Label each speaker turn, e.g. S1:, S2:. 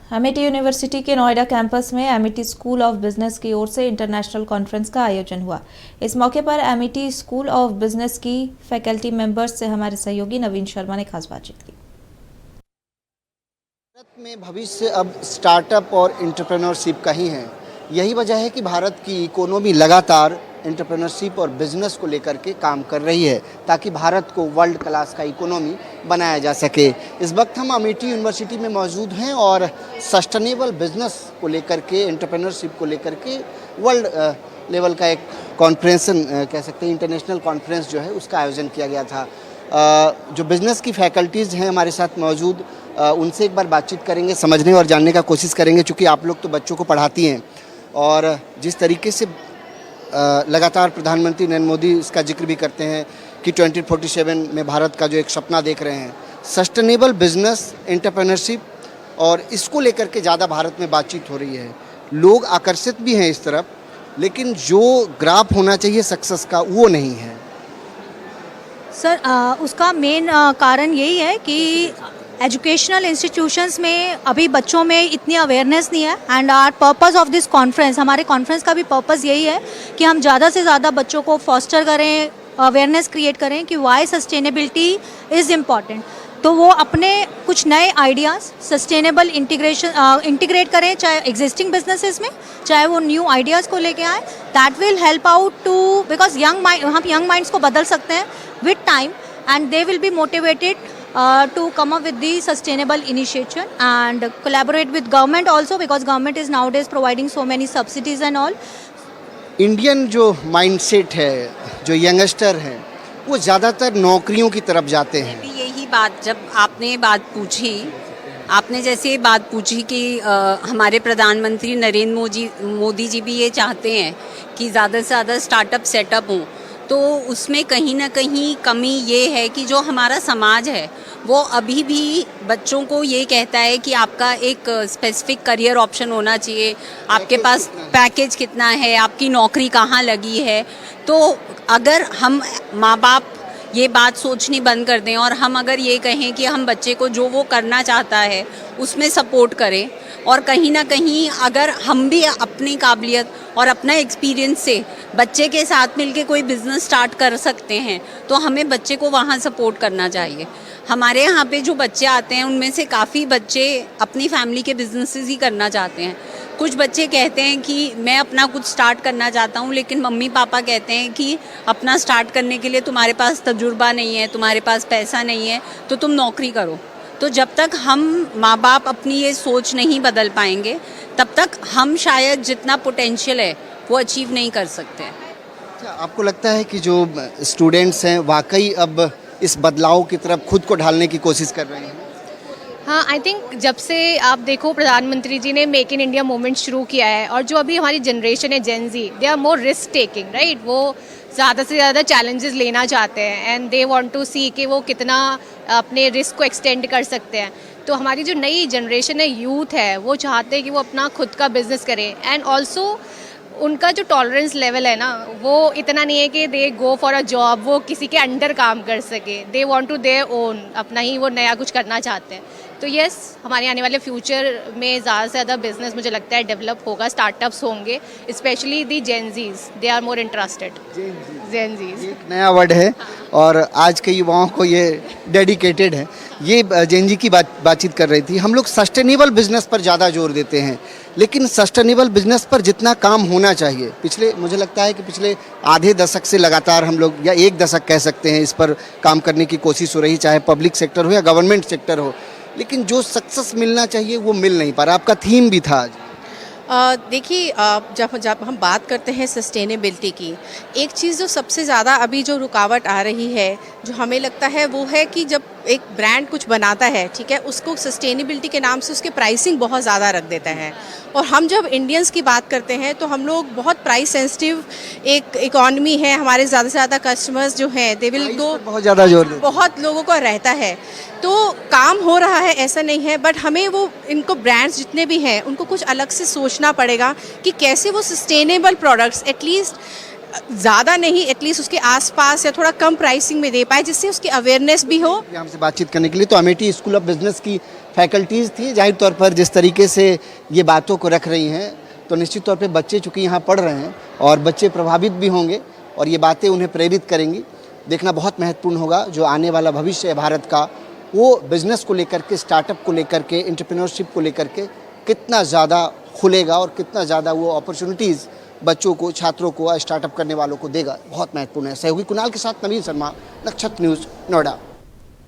S1: Amethi university के Noida campus में Amethi school of business की ओर से इंटरनेशनल कॉन्फ्रेंस का आयोजन हुआ। इस मौके पर अमेठी स्कूल ऑफ बिजनेस की फैकल्टी मेंबर्स से हमारे सहयोगी नवीन शर्मा ने खास बातचीत की।
S2: भारत में भविष्य अब स्टार्टअप और एंटरप्रेन्योरशिप का ही है। यही वजह है कि भारत की इकोनॉमी लगातार एंटरप्रेन्योरशिप और बिजनेस को लेकर के काम कर रही है ताकि भारत को वर्ल्ड क्लास का इकोनॉमी बनाया जा सके। इस वक्त हम अमेठी यूनिवर्सिटी में मौजूद हैं और सस्टेनेबल बिजनेस को लेकर के, एंटरप्रेन्योरशिप को लेकर के वर्ल्ड लेवल का एक कॉन्फ्रेंस कह सकते हैं, इंटरनेशनल कॉन्फ्रेंस जो है उसका आयोजन किया गया था। जो बिज़नेस की फैकल्टीज़ हैं हमारे साथ मौजूद, उनसे एक बार बातचीत करेंगे, समझने और जानने का कोशिश करेंगे, चूँकि आप लोग तो बच्चों को पढ़ाती हैं और जिस तरीके से लगातार प्रधानमंत्री नरेंद्र मोदी इसका जिक्र भी करते हैं कि 2047 में भारत का जो एक सपना देख रहे हैं, सस्टेनेबल बिजनेस, एंटरप्रेन्योरशिप, और इसको लेकर के ज़्यादा भारत में बातचीत हो रही है। लोग आकर्षित भी हैं इस तरफ, लेकिन जो ग्राफ होना चाहिए सक्सेस का वो नहीं है।
S3: सर, उसका मेन कारण यही है कि एजुकेशनल इंस्टीट्यूशंस में अभी बच्चों में इतनी अवेयरनेस नहीं है। And our purpose of this conference, हमारे कॉन्फ्रेंस का भी पर्पस यही है कि हम ज़्यादा से ज़्यादा बच्चों को फॉस्टर करें, अवेयरनेस क्रिएट करें कि वाई सस्टेनेबिलिटी इज़ इम्पॉर्टेंट। तो वो अपने कुछ नए आइडियाज़ सस्टेनेबल इंटीग्रेट करें, चाहे एग्जिस्टिंग बिजनेसेस में, चाहे वो न्यू आइडियाज़ को लेके आए। That will help out to, because हम यंग माइंड्स को बदल सकते हैं with time, and they will be motivated to come up with the sustainable initiative and collaborate with government also, because government is nowadays providing so many subsidies and all.
S2: Indian जो mindset है, जो youngster हैं, वो ज़्यादातर नौकरियों की तरफ जाते हैं।
S4: भी यही बात, जब आपने जैसे बात पूछी कि हमारे प्रधानमंत्री नरेंद्र मोदी जी भी ये चाहते हैं कि ज़्यादा से ज़्यादा स्टार्टअप सेटअप हों, तो उसमें कहीं ना कहीं कमी ये है कि जो हमारा समाज है वो अभी भी बच्चों को ये कहता है कि आपका एक स्पेसिफिक करियर ऑप्शन होना चाहिए, आपके पास पैकेज कितना है, आपकी नौकरी कहाँ लगी है। तो अगर हम माँ बाप ये बात सोचनी बंद कर दें और हम अगर ये कहें कि हम बच्चे को जो वो करना चाहता है उसमें सपोर्ट करें, और कहीं ना कहीं अगर हम भी अपनी काबिलियत और अपना एक्सपीरियंस से बच्चे के साथ मिलके कोई बिज़नेस स्टार्ट कर सकते हैं, तो हमें बच्चे को वहाँ सपोर्ट करना चाहिए। हमारे यहाँ पे जो बच्चे आते हैं उनमें से काफ़ी बच्चे अपनी फैमिली के बिजनेसेस ही करना चाहते हैं। कुछ बच्चे कहते हैं कि मैं अपना कुछ स्टार्ट करना चाहता हूँ, लेकिन मम्मी पापा कहते हैं कि अपना स्टार्ट करने के लिए तुम्हारे पास तजुर्बा नहीं है, तुम्हारे पास पैसा नहीं है, तो तुम नौकरी करो। तो जब तक हम माँ बाप अपनी ये सोच नहीं बदल पाएंगे, तब तक हम शायद जितना पोटेंशियल है वो अचीव नहीं कर सकते।
S2: अच्छा, आपको लगता है कि जो स्टूडेंट्स हैं वाकई अब इस बदलाव की तरफ खुद को ढालने की कोशिश कर रहे हैं?
S5: हाँ, आई थिंक जब से आप देखो प्रधानमंत्री जी ने मेक इन इंडिया मूवमेंट शुरू किया है, और जो अभी हमारी जनरेशन है Gen Z, they are more risk taking, right. वो ज़्यादा से ज़्यादा चैलेंजेस लेना चाहते हैं and they want to see कि वो कितना अपने रिस्क को एक्सटेंड कर सकते हैं। तो हमारी जो नई जनरेशन है, यूथ है, वो चाहते हैं कि वो अपना खुद का बिजनेस करें। एंड ऑल्सो उनका जो टॉलरेंस लेवल है ना, वो इतना नहीं है कि दे गो फॉर अ जॉब, वो किसी के अंडर काम कर सके। They want to their own, अपना ही वो नया कुछ करना चाहते हैं। तो यस, हमारे आने वाले फ्यूचर में ज़्यादा से ज़्यादा बिजनेस मुझे लगता है डेवलप होगा, स्टार्टअप्स होंगे, especially the Gen Zs, they are more interested. Gen Zs
S2: एक नया वर्ड है और आज के युवाओं को ये डेडिकेटेड है। ये जेनजी की बातचीत कर रही थी। हम लोग सस्टेनेबल बिजनेस पर ज़्यादा जोर देते हैं, लेकिन सस्टेनेबल बिजनेस पर जितना काम होना चाहिए, मुझे लगता है कि पिछले आधे दशक से लगातार हम लोग, या एक दशक कह सकते हैं, इस पर काम करने की कोशिश हो रही, चाहे पब्लिक सेक्टर हो या गवर्नमेंट सेक्टर हो, लेकिन जो सक्सेस मिलना चाहिए वो मिल नहीं पा रहा। आपका थीम भी था आज।
S6: देखिए, जब हम बात करते हैं सस्टेनेबिलिटी की, एक चीज़ जो सबसे ज़्यादा अभी जो रुकावट आ रही है, जो हमें लगता है वो है कि जब एक ब्रांड कुछ बनाता है, ठीक है, उसको सस्टेनेबिलिटी के नाम से उसके प्राइसिंग बहुत ज़्यादा रख देता है। और हम जब इंडियंस की बात करते हैं तो हम लोग बहुत प्राइस सेंसिटिव एक इकॉनमी है, हमारे ज़्यादा से ज़्यादा कस्टमर्स जो हैं दे विल गो,
S2: बहुत ज़्यादा जोर देते हैं,
S6: बहुत लोगों को रहता है। तो काम हो रहा है, ऐसा नहीं है, बट हमें वो इनको ब्रांड्स जितने भी हैं उनको कुछ अलग से सोचना पड़ेगा कि कैसे वो सस्टेनेबल प्रोडक्ट्स एटलीस्ट ज़्यादा नहीं, एटलीस्ट उसके आसपास या थोड़ा कम प्राइसिंग में दे पाए, जिससे उसकी अवेयरनेस भी हो।
S2: हमसे बातचीत करने के लिए तो अमेठी स्कूल ऑफ बिजनेस की फैकल्टीज़ थी, जाहिर तौर पर जिस तरीके से ये बातों को रख रही हैं तो निश्चित तौर पे बच्चे चूँकि यहाँ पढ़ रहे हैं और बच्चे प्रभावित भी होंगे और ये बातें उन्हें प्रेरित करेंगी। देखना बहुत महत्वपूर्ण होगा जो आने वाला भविष्य है भारत का, वो बिज़नेस को लेकर के, स्टार्टअप को लेकर के, एंटरप्रेन्योरशिप को लेकर के कितना ज़्यादा खुलेगा और कितना ज़्यादा वो अपॉर्चुनिटीज़ बच्चों को, छात्रों को, स्टार्टअप करने वालों को देगा। बहुत महत्वपूर्ण है। सहयोगी कुणाल के साथ नवीन शर्मा, नक्षत्र न्यूज़, नोएडा।